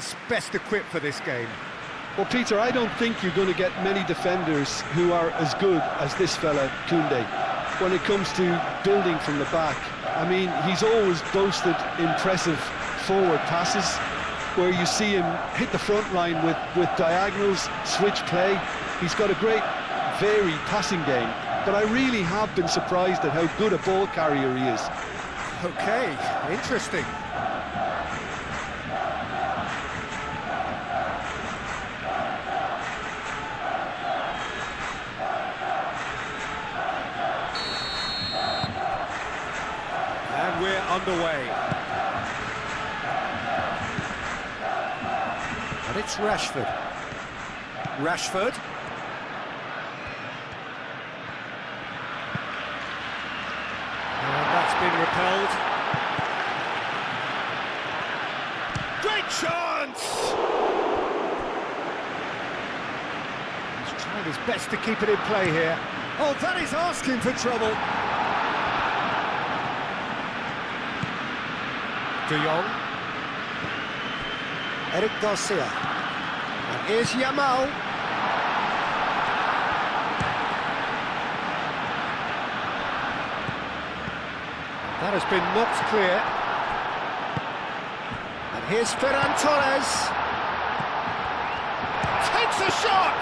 is best equipped for this game. Well, Peter, I don't think you're going to get many defenders who are as good as this fella, Koundé, when it comes to building from the back. I mean, he's always boasted impressive forward passes, where you see him hit the front line with diagonals, switch play. He's got a great, varied passing game, but I really have been surprised at how good a ball carrier he is. Okay, interesting. And we're underway. And it's Rashford. Rashford. And that's been repelled. Great chance! He's tried his best to keep it in play here. Oh, that is asking for trouble. De Jong. Eric Garcia. And here's Yamal. That has been knocked clear. And here's Ferran Torres. Takes a shot!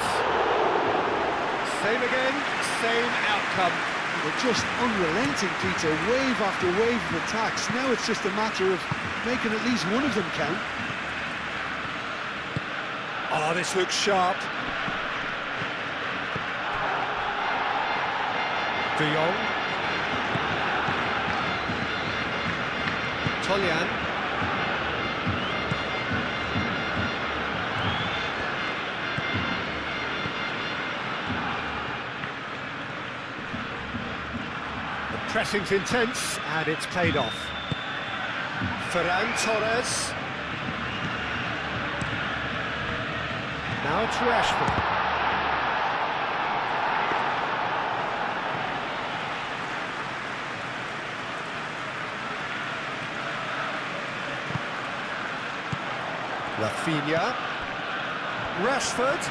Same again, same outcome. They're just unrelenting, Peter, wave after wave of attacks. Now it's just a matter of making at least one of them count. Oh, this looks sharp. De Jong. Toljan. The pressing's intense, and it's paid off. Ferran Torres. Now it's Rashford. Rafinha. Rashford.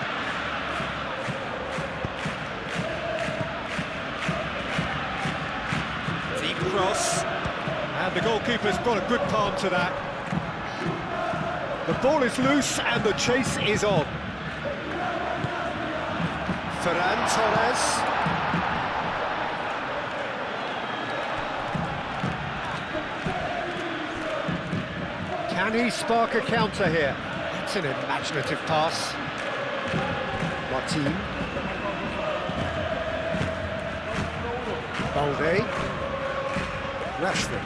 Deep cross. And the goalkeeper's got a good palm to that. The ball is loose and the chase is on. Ferran Torres. Can he spark a counter here? It's an imaginative pass. Martin. Balde. Rashford.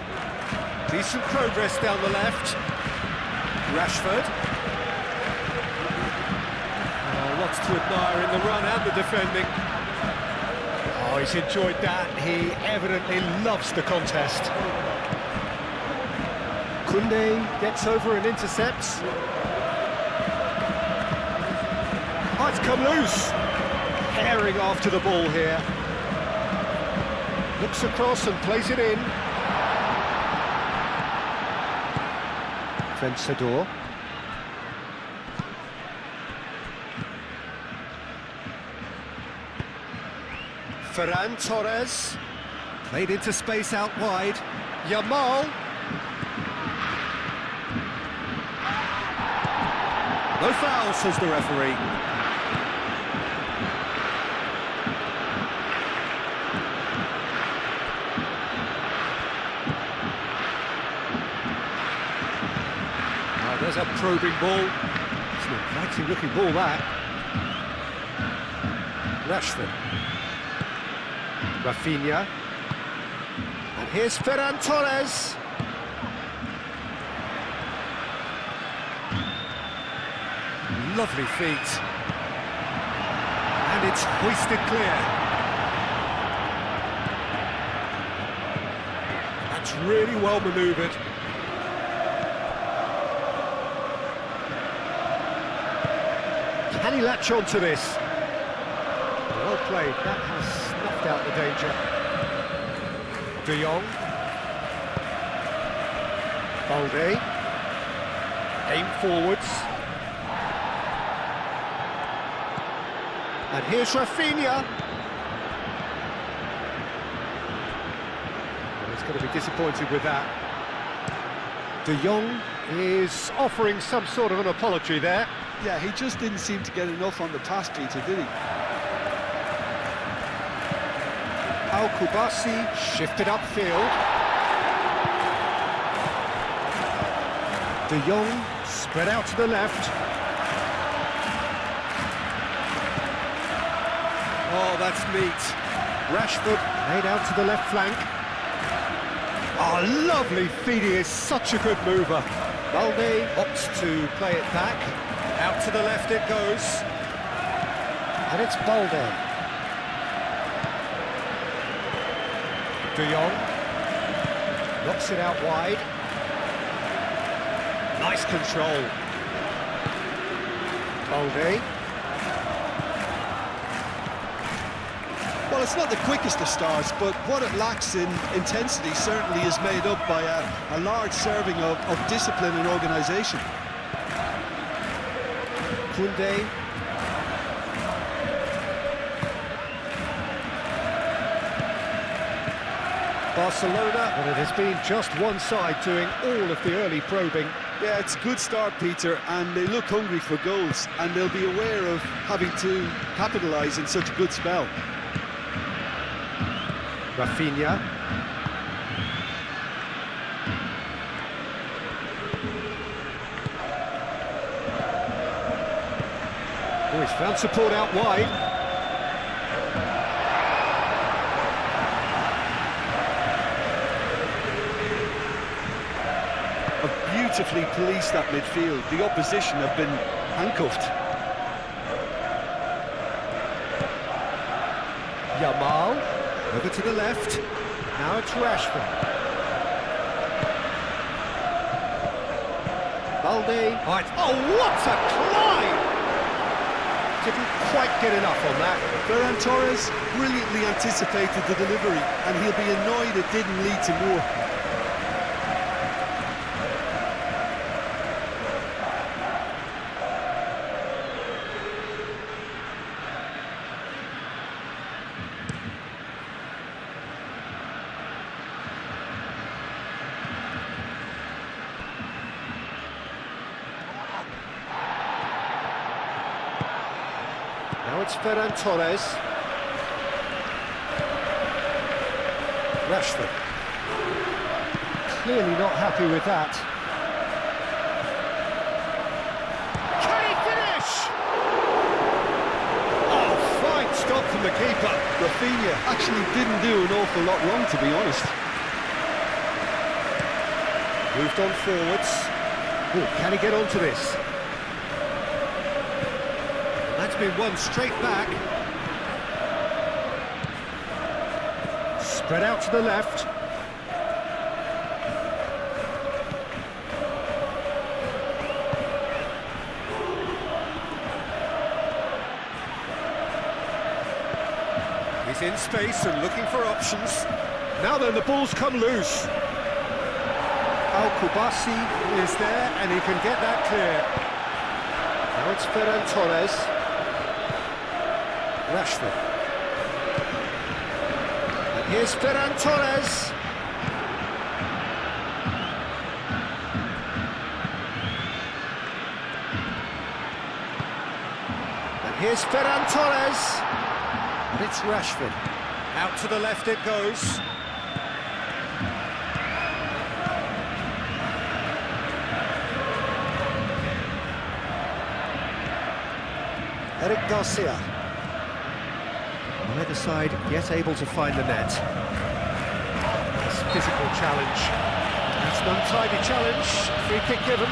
Decent progress down the left. Rashford. Lots to admire in the run and the defending. Oh, he's enjoyed that. He evidently loves the contest. Koundé gets over and intercepts. Oh, it's come loose. Herring after the ball here. Looks across and plays it in. Vencedor. Ferran Torres, played into space out wide. Yamal. No foul, says the referee. Oh, there's a probing ball. It's an inviting looking ball, that. Rashford. Rafinha. And here's Ferran Torres. Lovely feet. And it's hoisted clear. That's really well manoeuvred. Can he latch on to this? Well played, that has snuffed out the danger. De Jong. Balde. Aim forwards. And here's Rafinha. Well, he's going to be disappointed with that. De Jong is offering some sort of an apology there. Yeah, he just didn't seem to get enough on the pass, Peter, did he? KYRGYZ shifted upfield. De Jong spread out to the left. Oh, that's neat. Rashford made out to the left flank. Oh, lovely feed. He is such a good mover. Balde opts to play it back. Out to the left it goes. And it's Balde. De Jong knocks it out wide. Nice control. Balde. Well, it's not the quickest of starts, but what it lacks in intensity certainly is made up by a large serving of discipline and organisation. Koundé. Barcelona, and it has been just one side doing all of the early probing. Yeah, it's a good start, Peter, and they look hungry for goals, and they'll be aware of having to capitalise in such a good spell. Rafinha. Oh, he's found support out wide. Have beautifully policed that midfield. The opposition have been handcuffed. Yamal. Over to the left. Now it's Rashford. Balde. Oh, what a climb! Didn't quite get enough on that. Ferran Torres brilliantly anticipated the delivery, and he'll be annoyed it didn't lead to more. Now it's Ferran Torres. Rashford. Clearly not happy with that. Can he finish? Oh, fine stop from the keeper. Rafinha actually didn't do an awful lot wrong, to be honest. Moved on forwards. Oh, can he get onto this? That's been won straight back. Spread out to the left. He's in space and looking for options. Now then, the ball's come loose. KYRGYZ is there and he can get that clear. Now it's Ferran Torres. Rashford. And here's Ferran Torres. And here's Ferran Torres. And it's Rashford. Out to the left it goes. Eric Garcia. Neither side yet able to find the net. It's a physical challenge. That's an untidy challenge. Free kick given.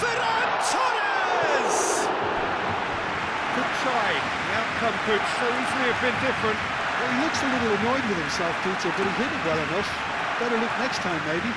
Ferran Torres! Good try. The outcome could so easily have been different. Well, he looks a little annoyed with himself, Peter, but he hit it well enough. Better look next time, maybe.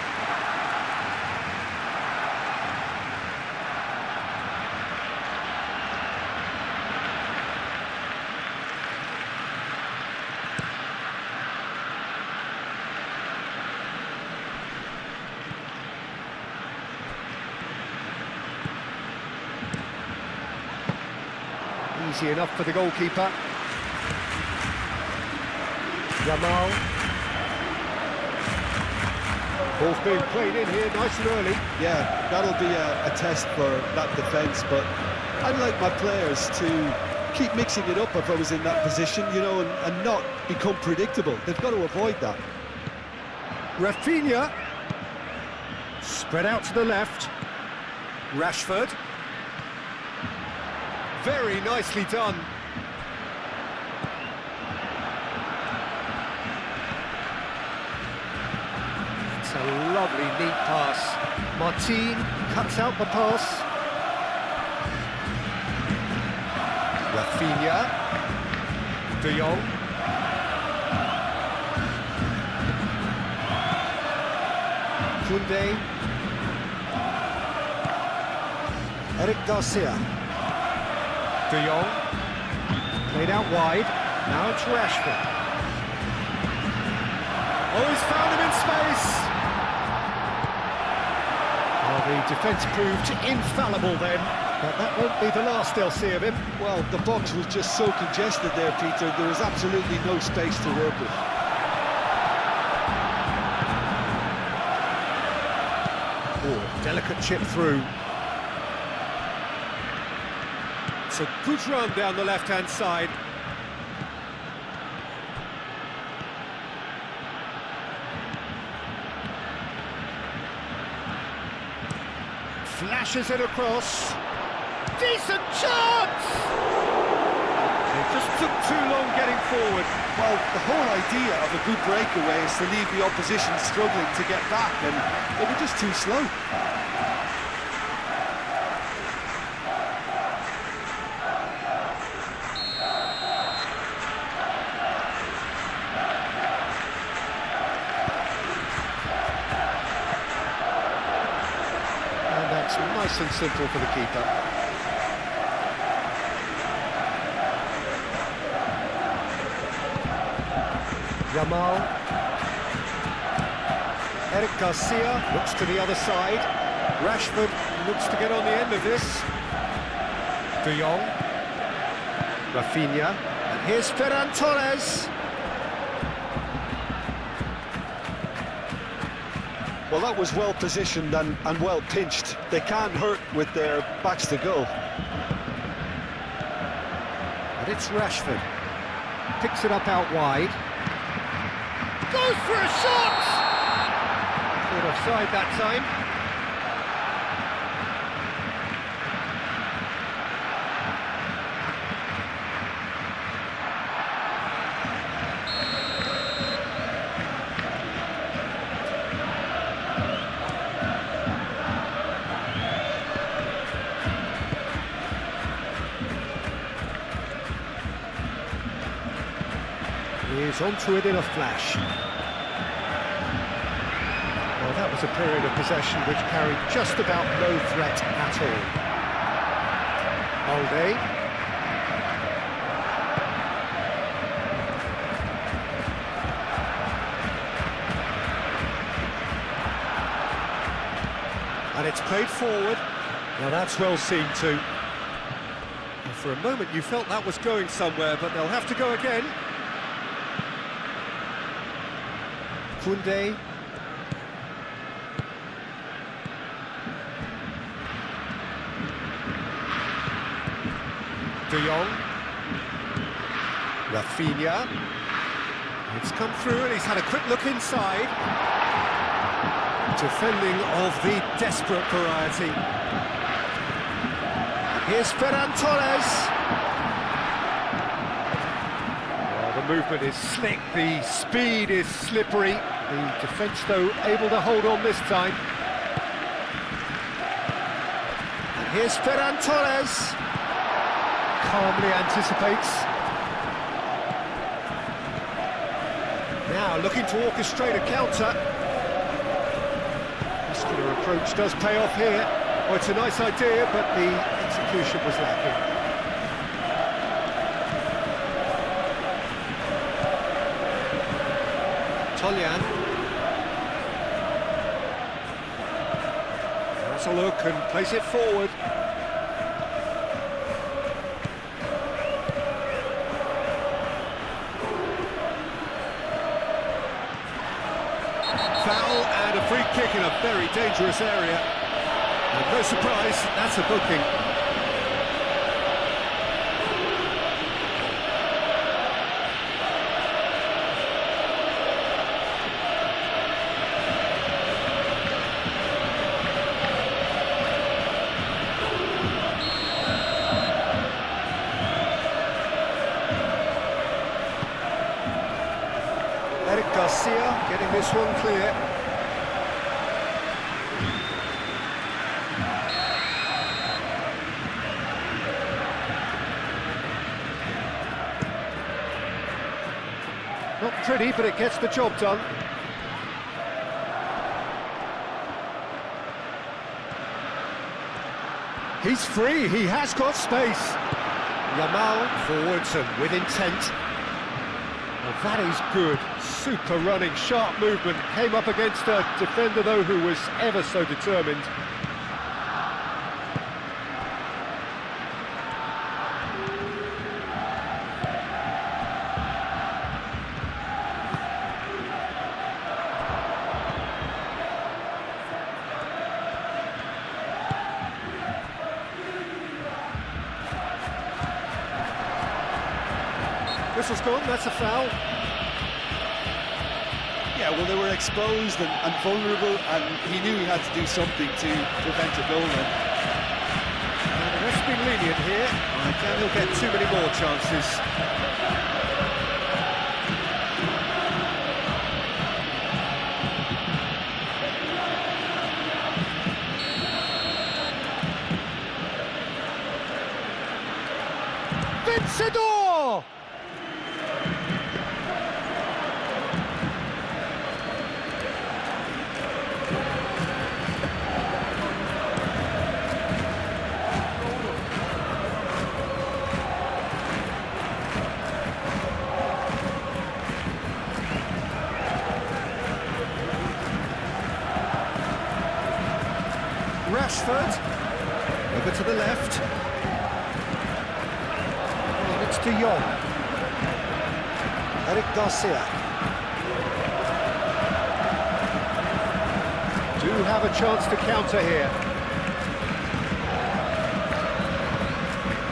Easy enough for the goalkeeper. Yamal. Ball's being played in here nice and early. Yeah, that'll be a test for that defence, but I'd like my players to keep mixing it up if I was in that position, you know, and not become predictable. They've got to avoid that. Rafinha. Spread out to the left. Rashford. Very nicely done. It's a lovely, neat pass. Martin cuts out the pass. Rafinha. De Jong. Koundé. Eric Garcia. De Jong, played out wide, now it's Rashford. Oh, he's found him in space! Well, the defence proved infallible then, but that won't be the last they'll see of him. Well, the box was just so congested there, Peter, there was absolutely no space to work with. Oh, delicate chip through. It's a good run down the left-hand side. Flashes it across. Decent chance! It just took too long getting forward. Well, the whole idea of a good breakaway is to leave the opposition struggling to get back, and they were just too slow. Nice and simple for the keeper. Yamal. Eric Garcia looks to the other side. Rashford looks to get on the end of this. De Jong. Rafinha. And here's Ferran Torres. Well, that was well positioned and well pinched. They can't hurt with their backs to goal. And it's Rashford. Picks it up out wide. Goes for a shot! Caught offside that time. He's onto it in a flash. Well, that was a period of possession which carried just about no threat at all. Balde. And it's played forward. Now that's well seen too. And for a moment you felt that was going somewhere, but they'll have to go again. Koundé. De Jong. Rafinha. It's come through and he's had a quick look inside. Defending of the desperate variety. Here's Ferran Torres. Oh, the movement is slick, the speed is slippery. The defence, though, able to hold on this time. And here's Ferran Torres. Calmly anticipates. Now looking to orchestrate a counter. Muscular approach does pay off here. Oh, it's a nice idea, but the execution was lacking. Tolyan. Has a look and plays it forward. Foul and a free kick in a very dangerous area. And no surprise, that's a booking. Garcia getting this one clear. Not pretty, but it gets the job done. He's free, he has got space. Yamal forwards and with intent. Well, that is good. Super running, sharp movement. Came up against a defender, though, who was ever so determined. Whistle's gone, that's a foul. Yeah, well, they were exposed and vulnerable, and he knew he had to do something to prevent a goal then. And the ref's been lenient here. I doubt he'll get too many more chances. Vencedor! Rashford, over to the left. And it's De Jong. Eric Garcia. Do have a chance to counter here.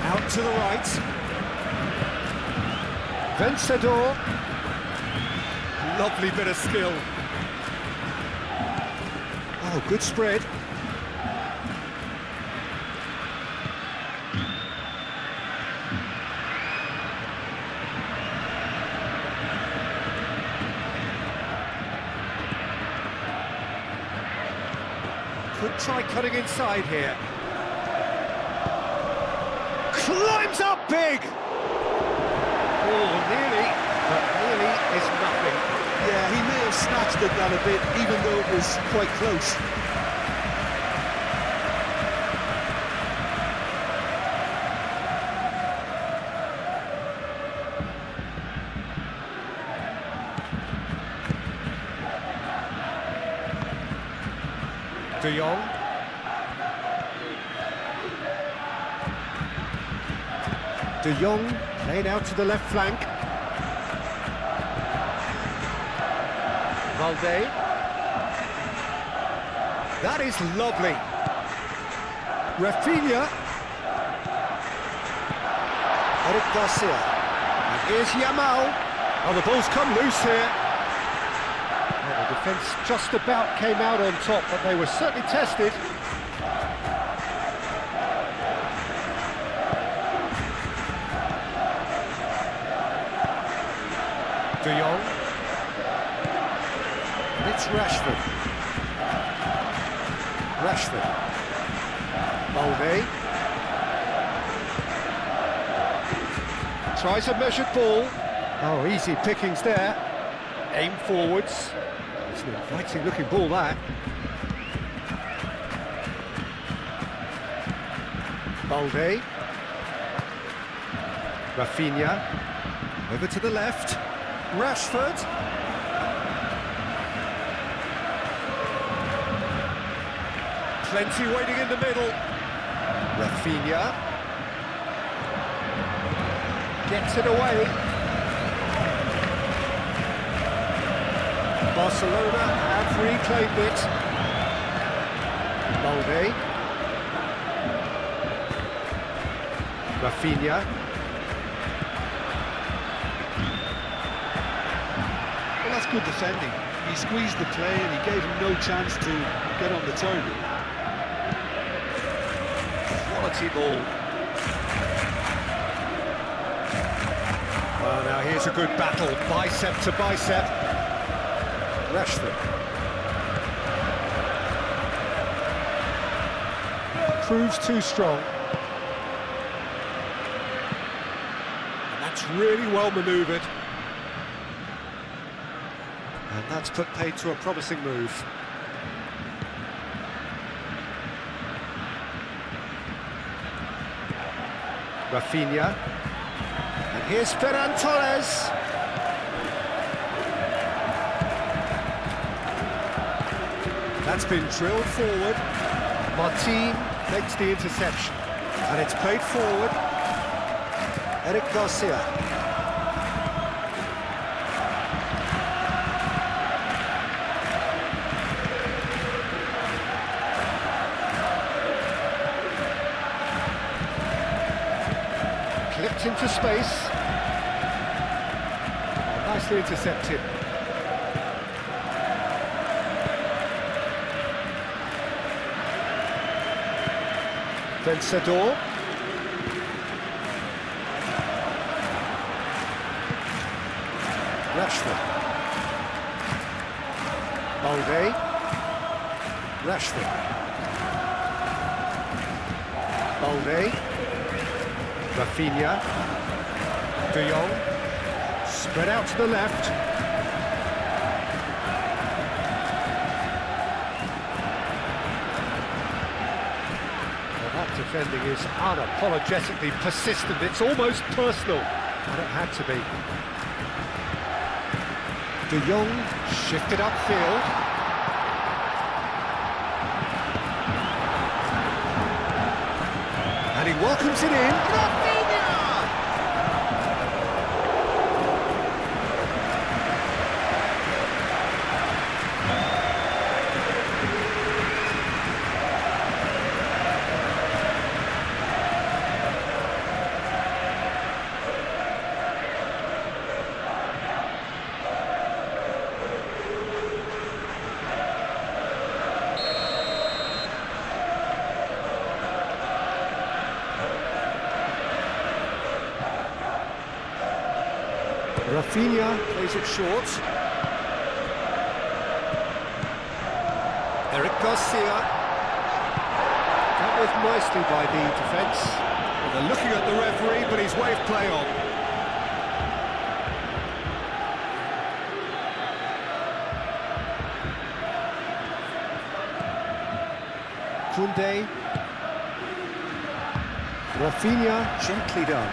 Out to the right. Vencedor. Lovely bit of skill. Oh, good spread. Could try cutting inside here. Climbs up big! Oh, nearly, but nearly is nothing. Yeah, he may have snatched at that a bit, even though it was quite close. De Jong. De Jong laid out to the left flank. Valde. That is lovely. Rafinha. Eric Garcia. And here's Yamal. Oh, the ball's come loose here. Well, the defence just about came out on top, but they were certainly tested. De Jong. And it's Rashford. Rashford. Balde. Tries a measured ball. Oh, easy pickings there. Aim forwards. It's an inviting looking ball, that. Balde. Rafinha. Over to the left. Rashford. Plenty waiting in the middle. Rafinha. Gets it away. Barcelona have reclaimed it. Balde. Rafinha. Well, that's good defending. He squeezed the play and he gave him no chance to get on the turn. Quality ball. Well, now here's a good battle, bicep to bicep. Rashford. Proves too strong. And that's really well manoeuvred. And that's put paid to a promising move. Rafinha. And here's Ferran Torres. That's been drilled forward. Martin makes the interception. And it's played forward. Eric Garcia. Clipped into space. Oh, nicely intercepted. Vencedor. Rashford. Balde. Rashford. Balde. Rafinha. De Jong. Spread out to the left. Well, that defending is unapologetically persistent. It's almost personal. And it had to be. De Jong shifted upfield. And he welcomes it in. Rafinha! Rafinha plays it short. Eric Garcia. Dealt with nicely by the defence. Well, they're looking at the referee, but he's waved play on. Koundé. Rafinha, gently done.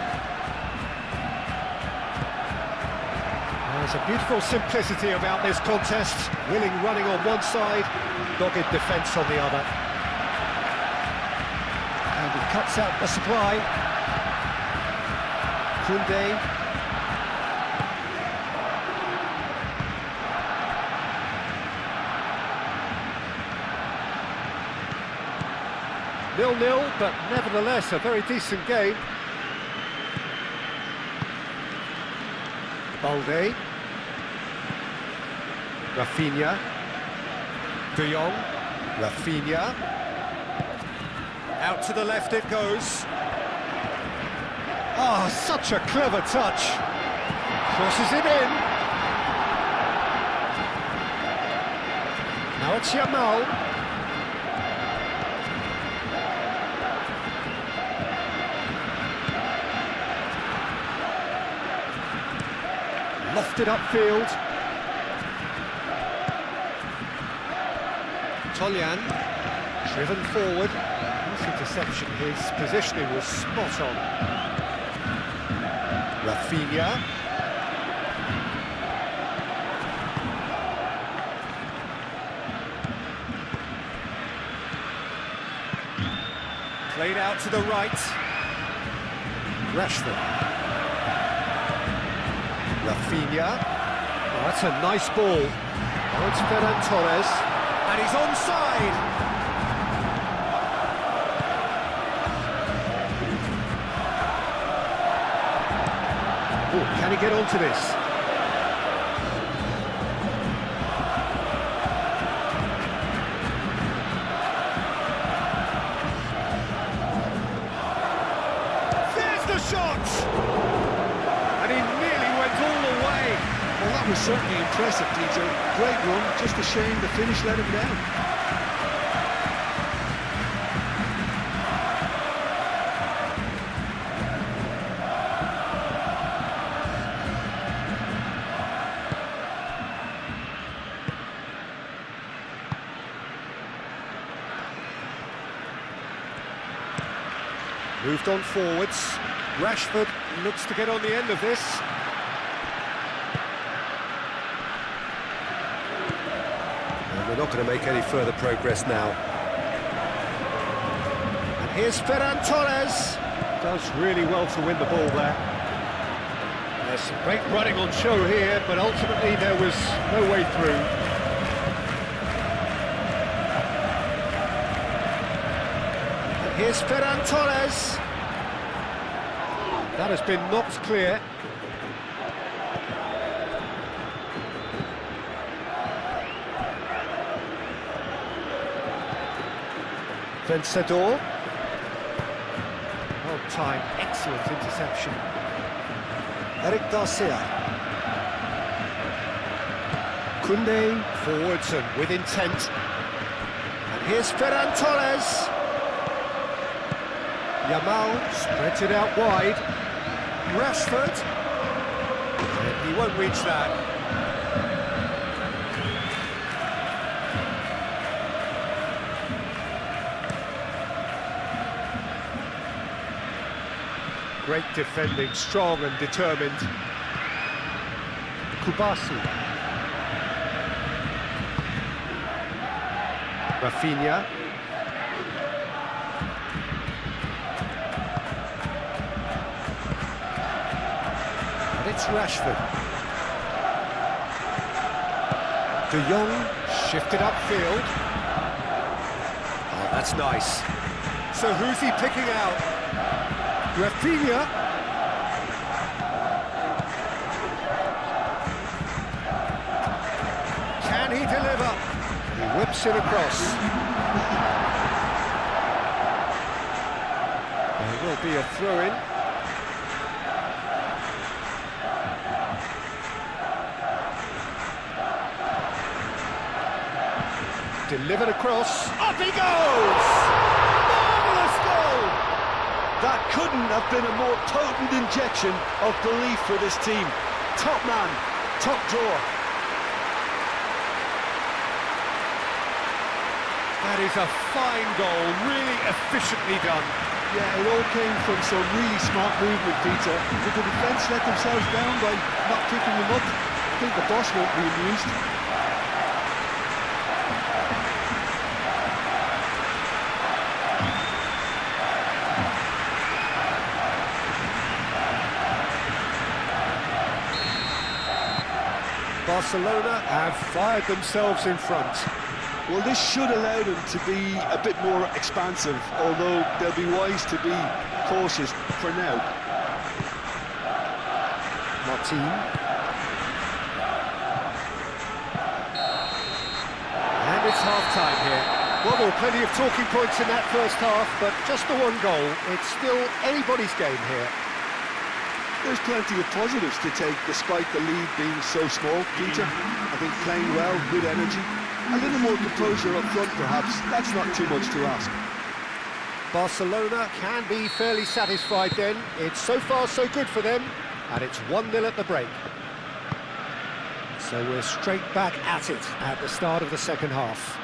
There's a beautiful simplicity about this contest. Willing running on one side, dogged defence on the other. And he cuts out the supply. Koundé. Nil-nil, but nevertheless a very decent game. Balde. Rafinha. De Jong. Rafinha. Out to the left it goes. Oh, such a clever touch. Crosses it in. Now it's Yamal. Lofted upfield. Toljan, driven forward. Nice interception, his positioning was spot on. Rafinha. Played out to the right. Rashford. Rafinha. Oh, that's a nice ball. Oh, it's Ferran Torres. And he's onside. Oh, can he get onto this? Shot! And he nearly went all the way. Well, that was certainly impressive, Peter. Great run, just a shame the finish let him down. Moved on forwards. Rashford looks to get on the end of this. And we're not going to make any further progress now. And here's Ferran Torres. Does really well to win the ball there. There's some great running on show here, but ultimately there was no way through. And here's Ferran Torres. That has been knocked clear. Vencedor. On time, excellent interception. Eric Garcia. Koundé forwards and with intent. And here's Ferran Torres. Yamal spreads it out wide. Rashford, and he won't reach that. Great defending, strong and determined. Kubasi. Rafinha. It's Rashford. De Jong shifted upfield. Oh, that's nice. So who's he picking out? Rafinha. Can he deliver? He whips it across. There will be a throw-in. Delivered across. Up he goes! Marvellous goal! That couldn't have been a more potent injection of belief for this team. Top man, top drawer. That is a fine goal, really efficiently done. Yeah, it all came from some really smart movement, Peter. Did the defence let themselves down by not picking him up? I think the boss won't be amused. Barcelona have fired themselves in front. Well, this should allow them to be a bit more expansive, although they'll be wise to be cautious for now. Martin. And it's half-time here. Well, there were plenty of talking points in that first half, but just the one goal. It's still anybody's game here. There's plenty of positives to take, despite the lead being so small, Peter. I think playing well, good energy. A little more composure up front, perhaps. That's not too much to ask. Barcelona can be fairly satisfied then. It's so far so good for them, and it's 1-0 at the break. So we're straight back at it at the start of the second half.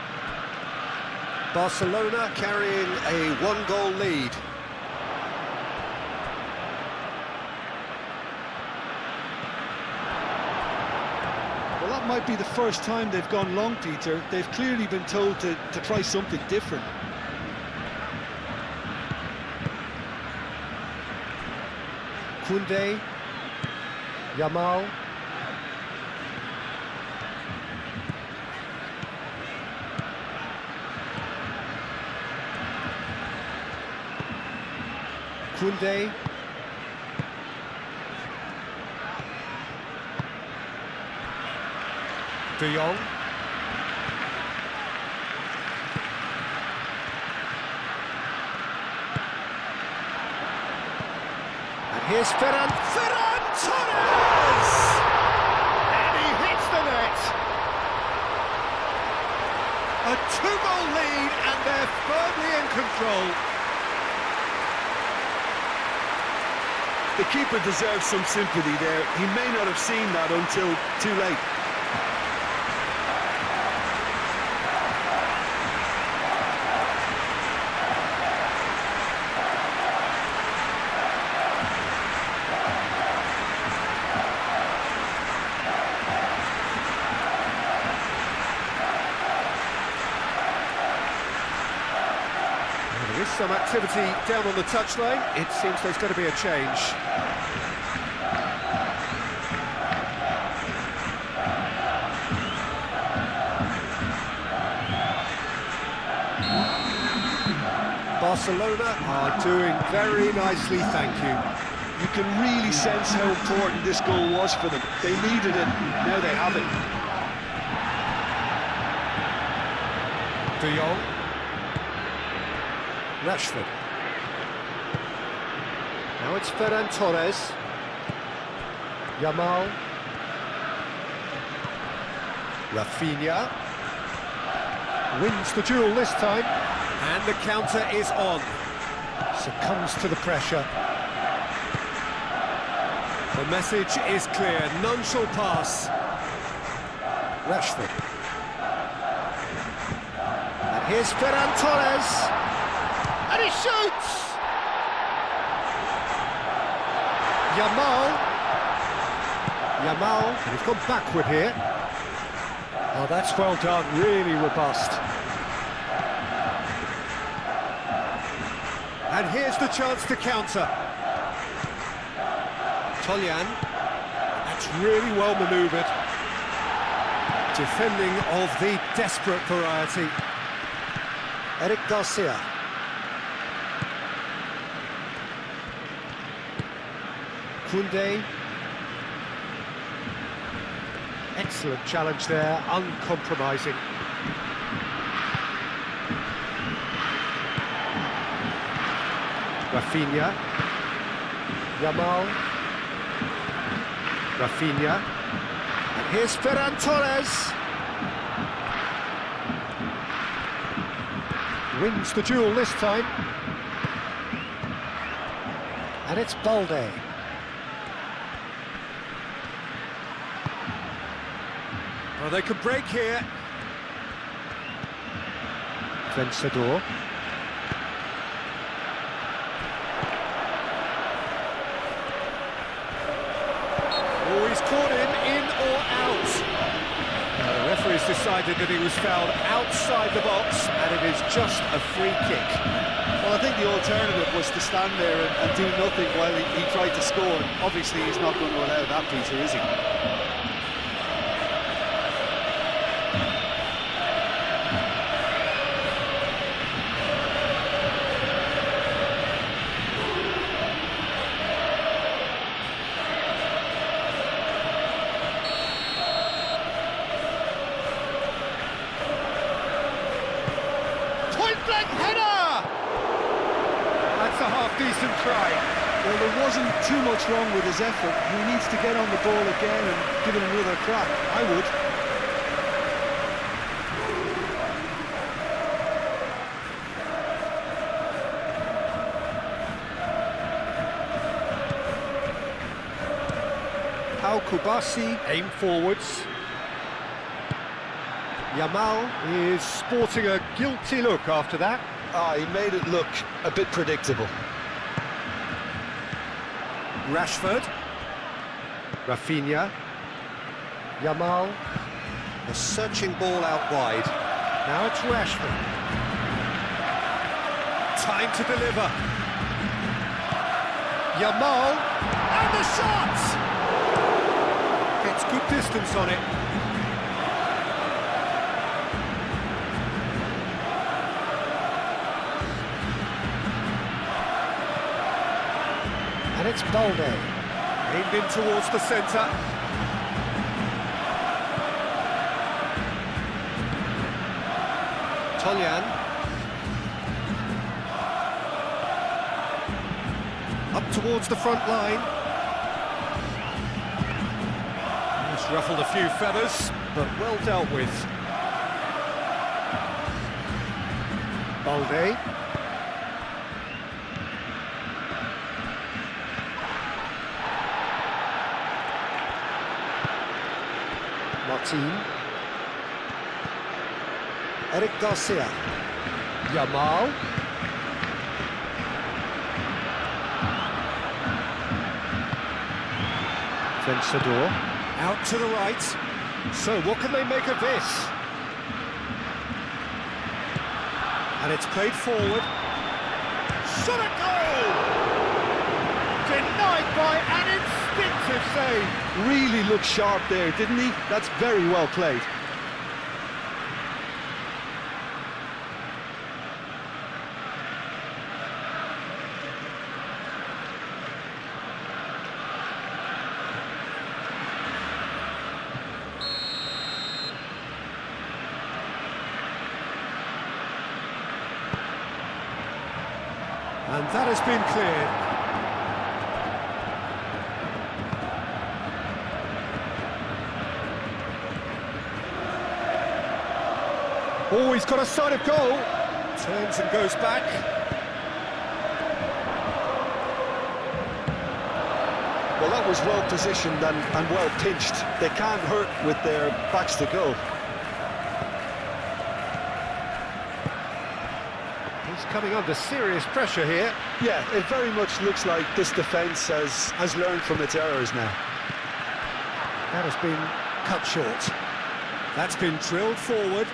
Barcelona carrying a one-goal lead. Well, that might be the first time they've gone long, Peter. They've clearly been told to try something different. Koundé, Yamal. Koundé. De Jong. And here's Ferran Torres! And he hits the net! A two-goal lead and they're firmly in control. The keeper deserves some sympathy there. He may not have seen that until too late. There is some activity down on the touchline. It seems there's going to be a change. Barcelona are doing very nicely, thank you. You can really sense how important this goal was for them. They needed it, now they have it. De Jong. Rashford. Now it's Ferran Torres. Yamal. Rafinha. Wins the duel this time. And the counter is on. Succumbs to the pressure. The message is clear. None shall pass. Rashford. And here's Ferran Torres. And he shoots! Yamal. And he's gone backward here. Oh, that's well done. Really robust. And here's the chance to counter. Toljan. That's really well manoeuvred. Defending of the desperate variety. Eric Garcia. Koundé. Excellent challenge there, uncompromising. Rafinha. Yamal. Rafinha. And here's Ferran Torres. Wins the duel this time. And it's Balde. Well, they could break here. Vencedor. Oh, he's caught him in or out. The referee's decided that he was fouled outside the box, and it is just a free kick. Well, I think the alternative was to stand there and do nothing while he tried to score. Obviously, he's not going to allow that, Peter, is he? Point-blank header! That's a half-decent try. Well, there wasn't too much wrong with his effort. He needs to get on the ball again and give it another crack. I would. Kubasi aim forwards. Yamal is sporting a guilty look after that. He made it look a bit predictable. Rashford. Rafinha. Yamal. A searching ball out wide. Now it's Rashford. Time to deliver. Yamal. And the shot! Gets good distance on it. And it's Balde. Aimed in towards the centre. Tolyan. Up towards the front line. He's ruffled a few feathers, but well dealt with. Balde. Martin. Eric Garcia. Yamal. Vencedor. Out to the right. So what can they make of this? And it's played forward. Shot a goal! Denied by an instinctive save. Really looked sharp there, didn't he? That's very well played. And that has been cleared. Oh, he's got a sight of goal. Turns and goes back. Well, that was well positioned and well pinched. They can't hurt with their backs to goal. He's coming under serious pressure here. Yeah, it very much looks like this defence has learned from its errors now. That has been cut short. That's been drilled forward.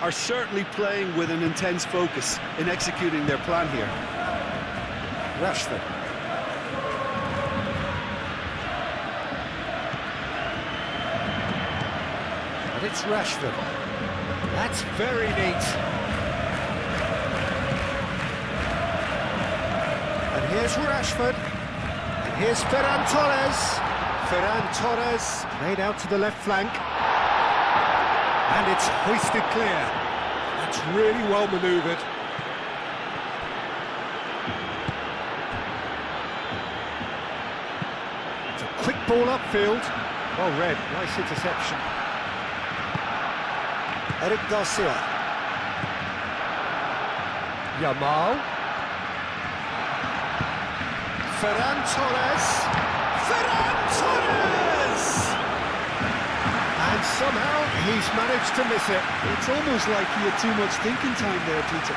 Are certainly playing with an intense focus in executing their plan here. Rashford. And it's Rashford. That's very neat. And here's Rashford. And here's Ferran Torres. Ferran Torres made out to the left flank. And it's hoisted clear. That's really well manoeuvred. It's a quick ball upfield. Well read, nice interception. Eric Garcia. Yamal. Ferran Torres. Ferran Torres! And somehow he's managed to miss it. It's almost like he had too much thinking time there, Peter.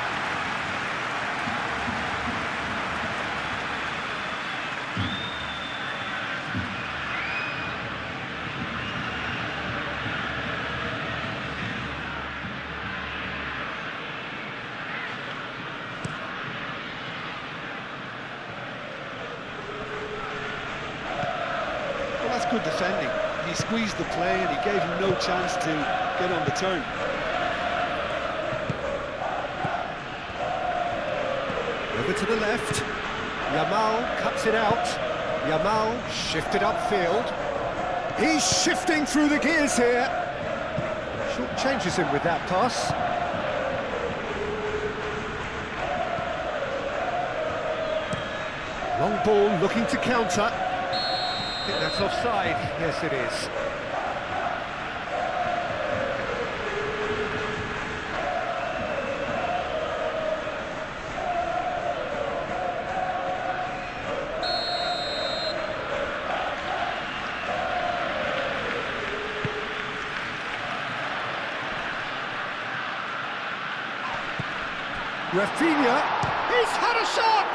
Well, that's good defending. He squeezed the play and he gave him no chance to get on the turn. Over to the left. Yamal cuts it out. Yamal shifted upfield. He's shifting through the gears here. Short changes him with that pass. Long ball looking to counter. I think that's offside. Yes, it is. Rafinha, he's had a shot!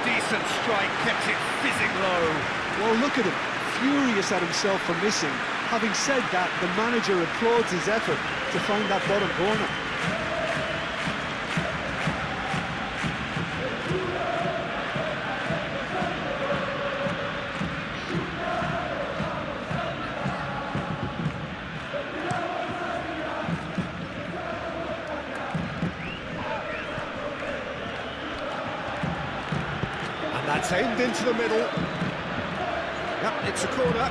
Decent strike, kept it fizzing low. Well, look at him, furious at himself for missing. Having said that, the manager applauds his effort to find that bottom corner. And that's aimed into the middle. Yep, it's a corner.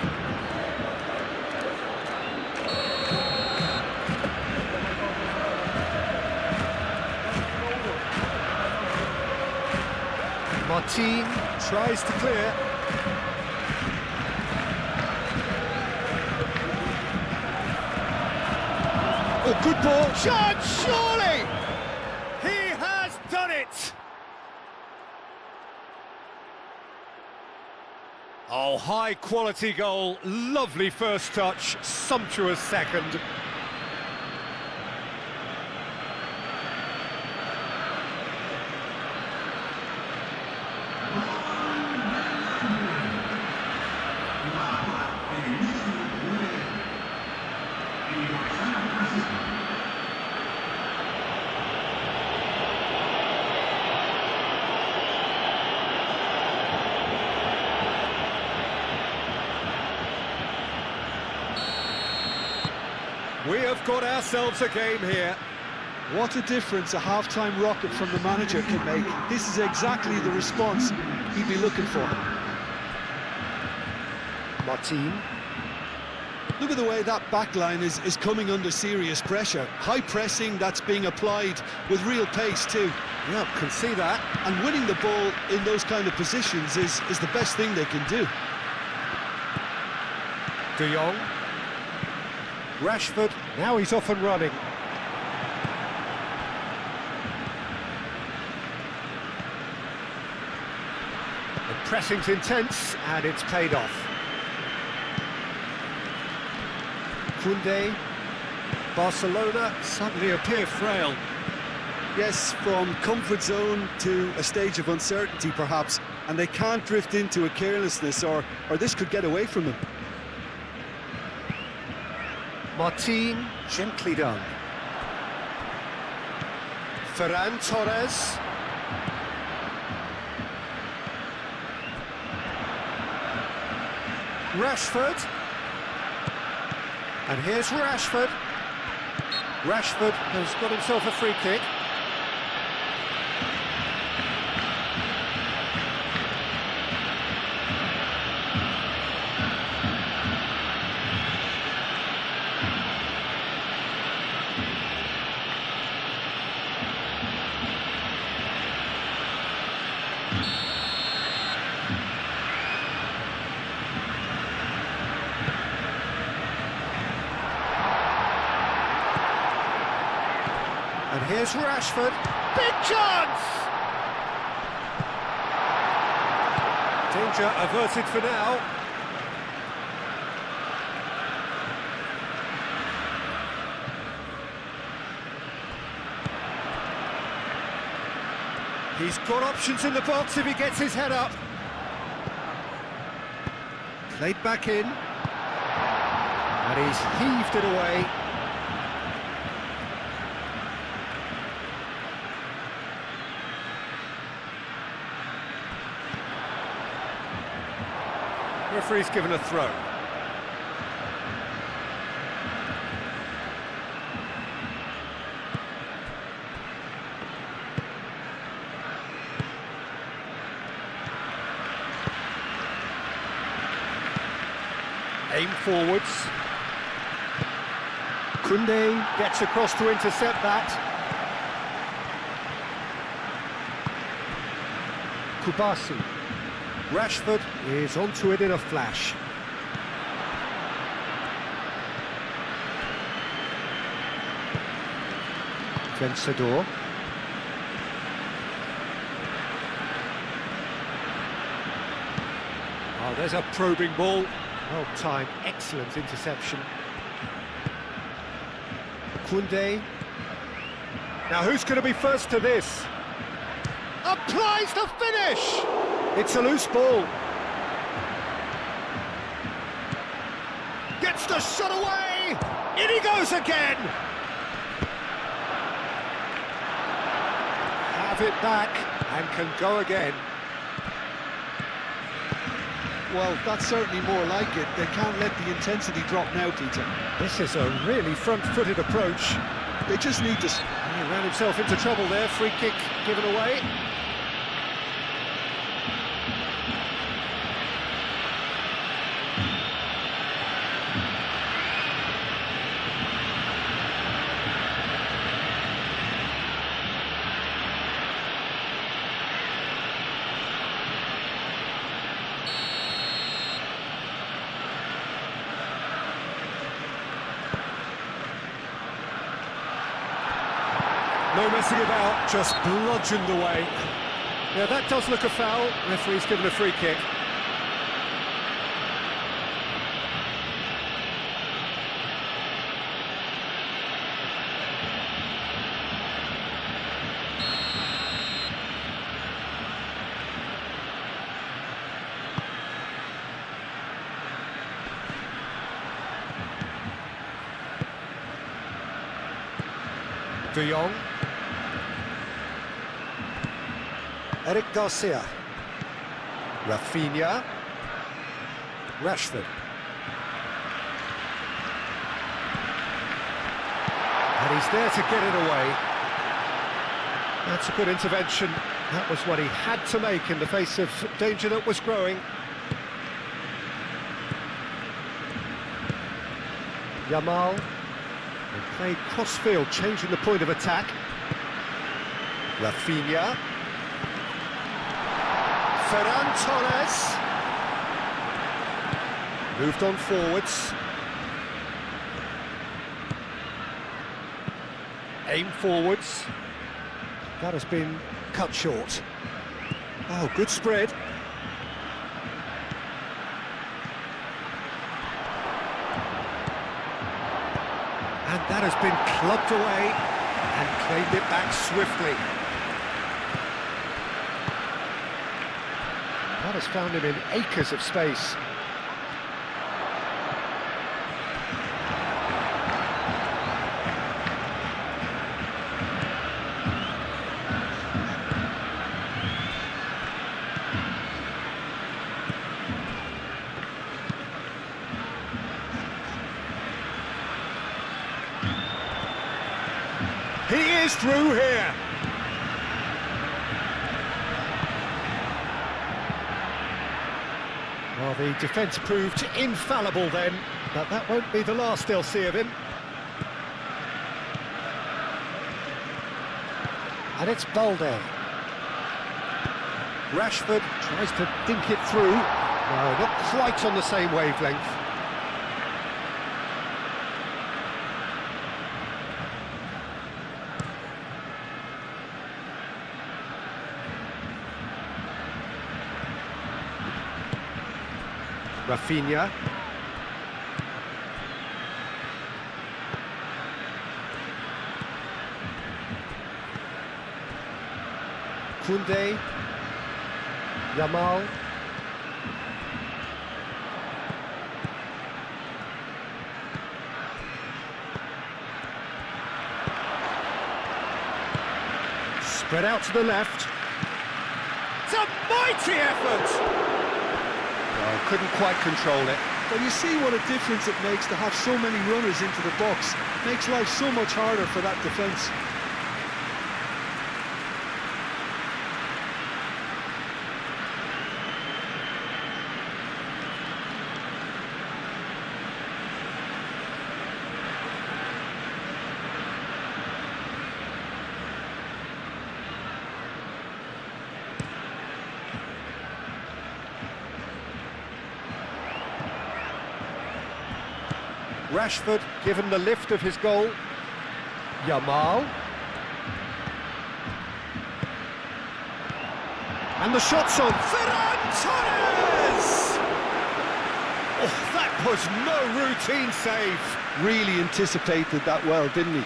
Martin tries to clear. Oh, good ball. Shot, surely! He has done it! Oh, high-quality goal. Lovely first touch, sumptuous second. We have got ourselves a game here. What a difference a half-time rocket from the manager can make. This is exactly the response he'd be looking for. Martin. Look at the way that back line is coming under serious pressure. High pressing that's being applied with real pace too. Yeah, can see that. And winning the ball in those kind of positions is the best thing they can do. De Jong. Rashford, now he's off and running. The pressing's intense, and it's paid off. Koundé, Barcelona suddenly appear frail. Yes, from comfort zone to a stage of uncertainty perhaps, and they can't drift into a carelessness or this could get away from them. Martin, gently done. Ferran Torres. Rashford. And here's Rashford. Rashford has got himself a free kick. And here's Rashford. Big chance! Danger averted for now. He's got options in the box if he gets his head up. Played back in. And he's heaved it away. Referee's given a throw. Aim forwards. Koundé gets across to intercept that. Kubasi. Rashford is onto it in a flash. Vencedor. Oh, there's a probing ball. Well timed, excellent interception. Koundé. Now who's going to be first to this? Applies the finish! It's a loose ball. Gets the shot away! In he goes again! Have it back and can go again. Well, that's certainly more like it. They can't let the intensity drop now, Peter. This is a really front-footed approach. They just need to... He ran himself into trouble there, free kick given away. No messing about, just bludgeoned away. Yeah, that does look a foul. Referee's given a free kick. De Jong. Eric Garcia. Rafinha. Rashford. And he's there to get it away. That's a good intervention. That was what he had to make in the face of danger that was growing. Yamal. And played cross-field, changing the point of attack. Rafinha. Ferran Torres. Moved on forwards. Aim forwards. That has been cut short. Oh, good spread. And that has been clubbed away and claimed it back swiftly. That has found him in acres of space. He is through here. Well, the defence proved infallible then, but that won't be the last they'll see of him. And it's Balde. Rashford tries to dink it through. No, not quite on the same wavelength. Rafinha. Koundé. Yamal. Spread out to the left. It's a mighty effort! Oh, couldn't quite control it. Well, you see what a difference it makes to have so many runners into the box. Makes life so much harder for that defence. Rashford given the lift of his goal. Yamal. And the shot's on. Ferran Torres! Oh, that was no routine save. Really anticipated that well, didn't he?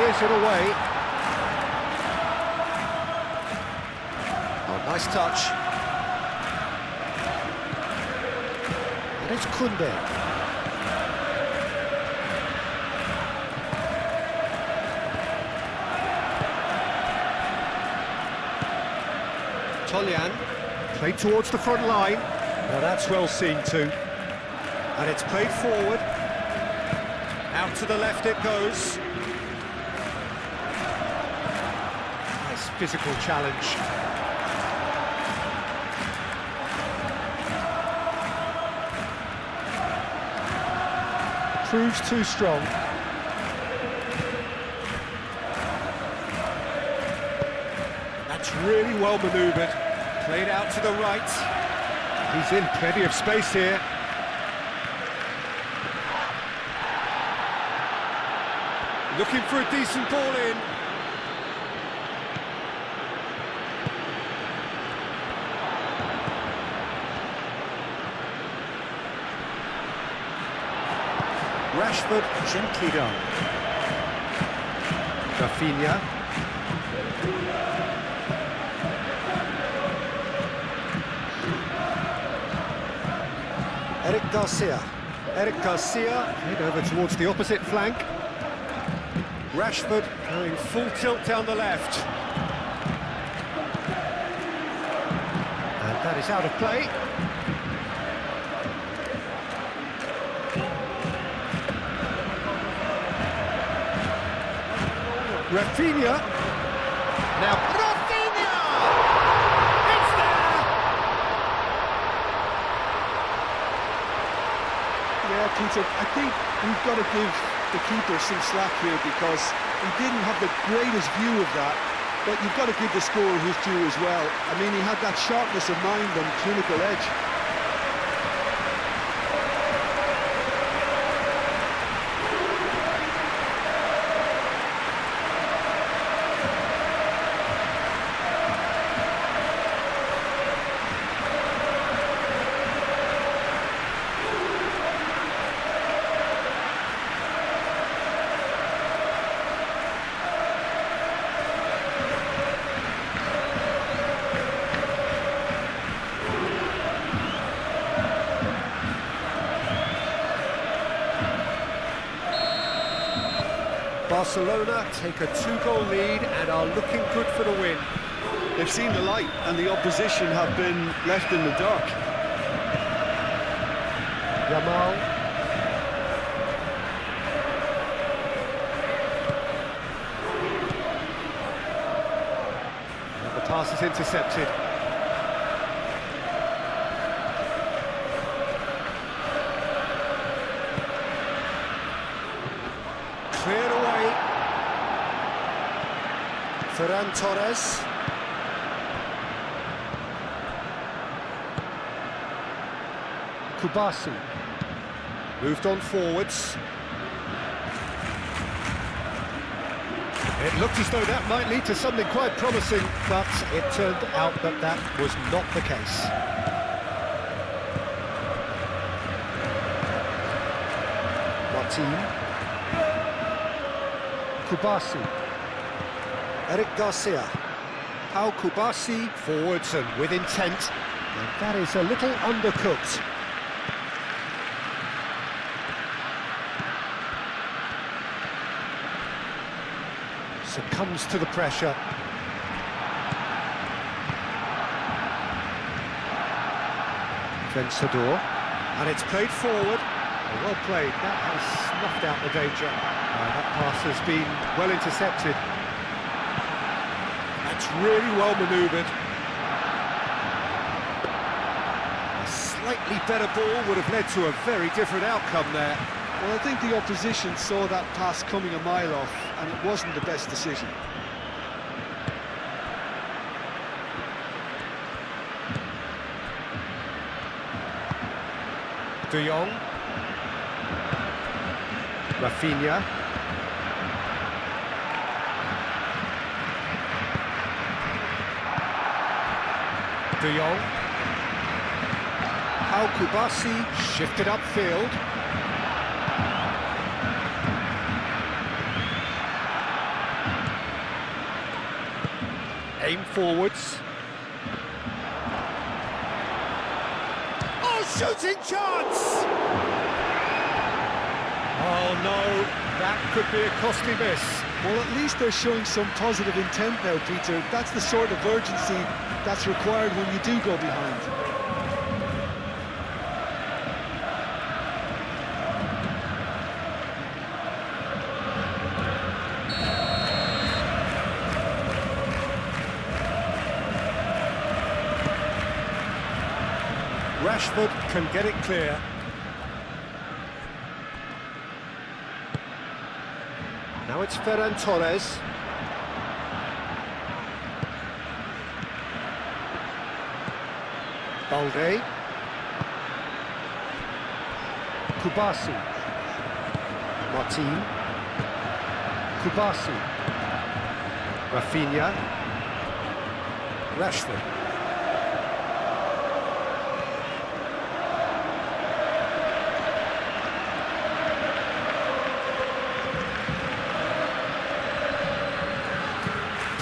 clears it away. Oh, nice touch. And it's Koundé. Tolyan, played towards the front line. Now that's well seen too. And it's played forward. Out to the left it goes. Nice physical challenge. Proves too strong. That's really well manoeuvred. Played out to the right. He's in plenty of space here. Looking for a decent ball in. Rashford gently done. Rafinha. Eric Garcia head over towards the opposite flank. Rashford going full tilt down the left. And that is out of play. Rafinha. Now Rafinha! It's there! Yeah, Peter, I think we've got to give the keeper some slack here because he didn't have the greatest view of that, but you've got to give the scorer his due as well. I mean, he had that sharpness of mind and clinical edge. Barcelona take a 2-goal lead and are looking good for the win. They've seen the light and the opposition have been left in the dark. Yamal. And the pass is intercepted. Cleared away. Ferran Torres. Kubasi. Moved on forwards. It looked as though that might lead to something quite promising, but it turned out that that was not the case. Martin. Kubasi. Eric Garcia. Pau Kubasi forwards and with intent. And that is a little undercooked. Succumbs to the pressure. Vencedor. And it's played forward. Well played. That has snuffed out the danger. That pass has been well intercepted. That's really well manoeuvred. A slightly better ball would have led to a very different outcome there. Well, I think the opposition saw that pass coming a mile off, and it wasn't the best decision. De Jong. Rafinha. De Jong. Pau Kubasi shifted upfield. Aim forwards. Oh, shooting chance! Oh no, that could be a costly miss. Well, at least they're showing some positive intent now, Peter. That's the sort of urgency that's required when you do go behind. Rashford can get it clear. Now it's Ferran Torres. Balde. Kubasi. Martin. Kubasi. Rafinha. Rashford.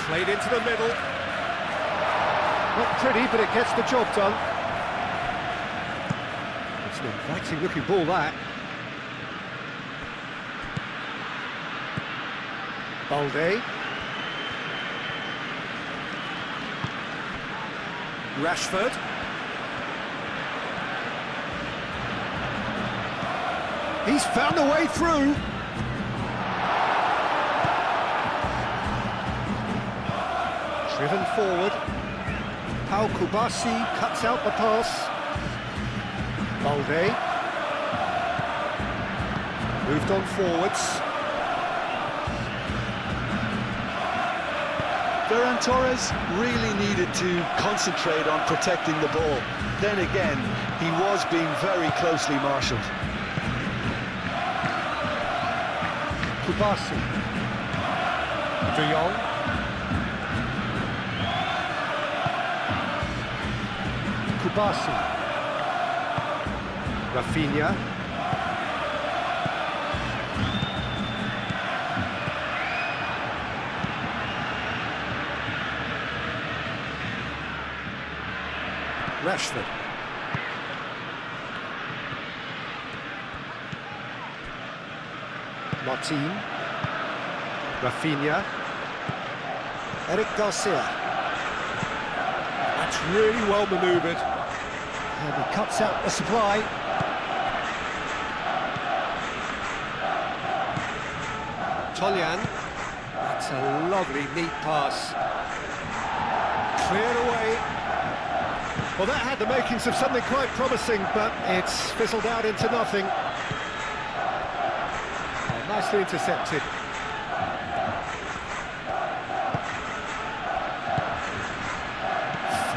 Played into the middle. Not pretty, but it gets the job done. It's an inviting looking ball, that. Balde. Rashford. He's found a way through. Driven forward. Pau Kubasi cuts out the pass. Balde. Moved on forwards. Ferran Torres really needed to concentrate on protecting the ball. Then again, he was being very closely marshalled. Kubasi. De Jong. Kubasi. Rafinha. Rashford. Martin. Rafinha. Eric Garcia. That's really well manoeuvred. And he cuts out the supply. Tolyan. That's a lovely, neat pass. Cleared away. Well, that had the makings of something quite promising, but it's fizzled out into nothing. Oh, nicely intercepted.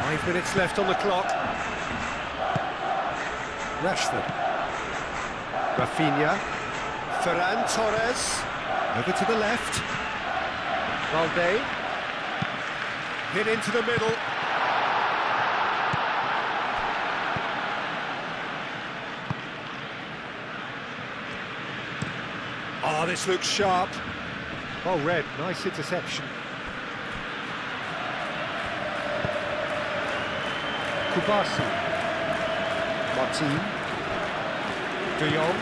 Five minutes left on the clock. Rashford. Rafinha. Ferran Torres. Over to the left. Balde. Hit into the middle. Oh, this looks sharp. Well read, nice interception. Kubasi. Martin. De Jong.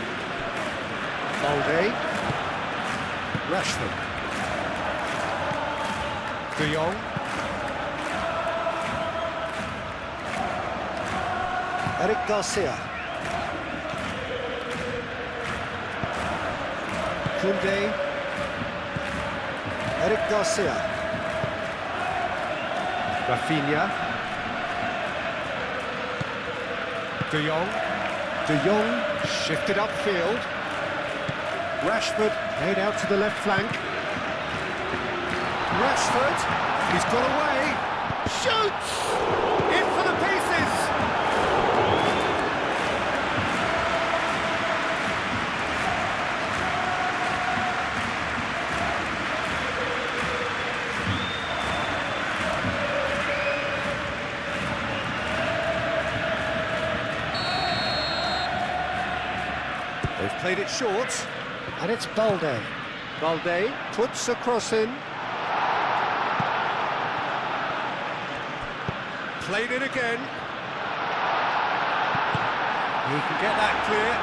Balde. Rashford. De Jong. Eric Garcia. Koundé. Eric Garcia. Rafinha. De Jong. De Jong shifted upfield. Rashford made out to the left flank. Rashford, he's got away. Shoots! In for the pieces! They've played it short, and it's Balde. Balde puts a cross in. Played it again. He can get that clear.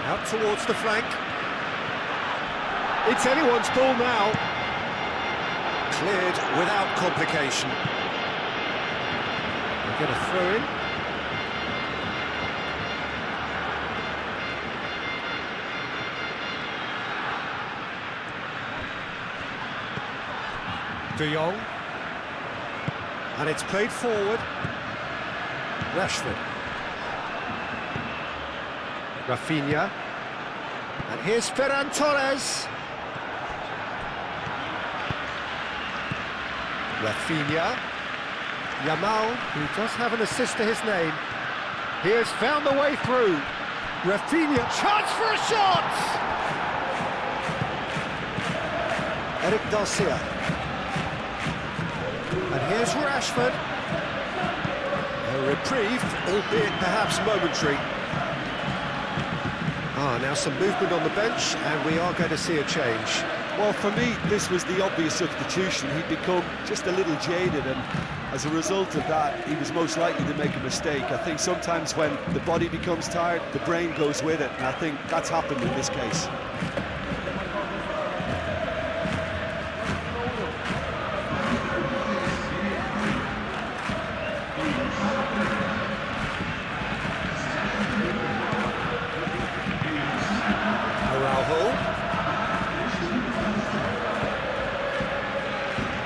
Out towards the flank. It's anyone's ball now. Cleared without complication. We're going to throw in. De Jong. And it's played forward. Rashford. Rafinha. And here's Ferran Torres. Rafinha. Yamal, who does have an assist to his name. He has found the way through. Rafinha, chance for a shot! Eric Garcia. And here's Rashford. A reprieve, albeit perhaps momentary. Now some movement on the bench, and we are going to see a change. Well, for me, this was the obvious substitution. He'd become just a little jaded, and as a result of that, he was most likely to make a mistake. I think sometimes when the body becomes tired, the brain goes with it, and I think that's happened in this case.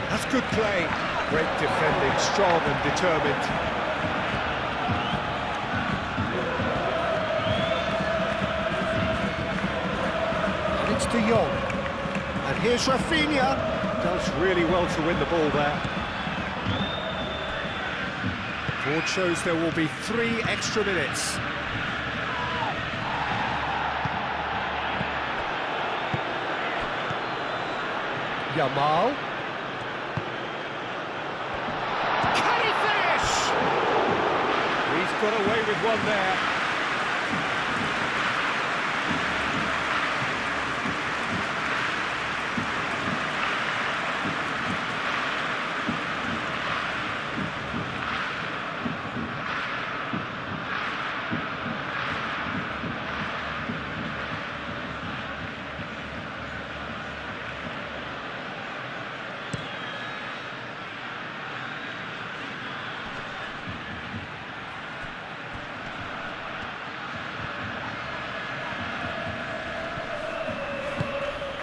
That's good play. Great defending, strong and determined. And it's De Jong. And here's Rafinha. Does really well to win the ball there. Board shows there will be 3 extra minutes. Yamal. Can he finish? He's got away with one there.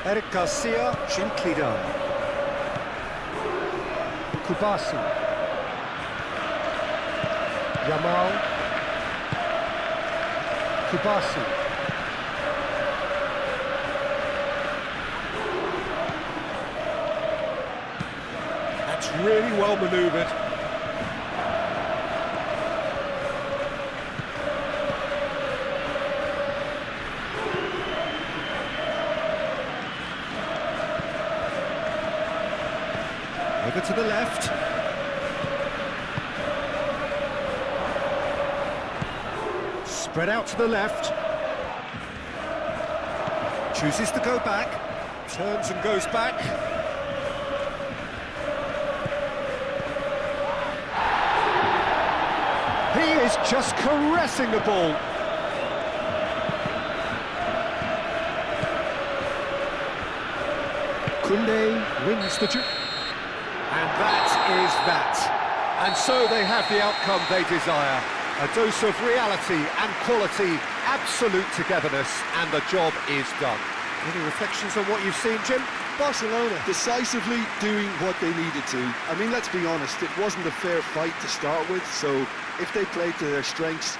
Eric Garcia, Shinklidan. Kubasi. Yamal. Kubasi. That's really well manoeuvred. Over to the left. Spread out to the left. Chooses to go back. Turns and goes back. He is just caressing the ball. Koundé wins the duel. And that is that. And so they have the outcome they desire. A dose of reality and quality, absolute togetherness, and the job is done. Any reflections on what you've seen, Jim? Barcelona decisively doing what they needed to. I mean, let's be honest, it wasn't a fair fight to start with, so if they played to their strengths,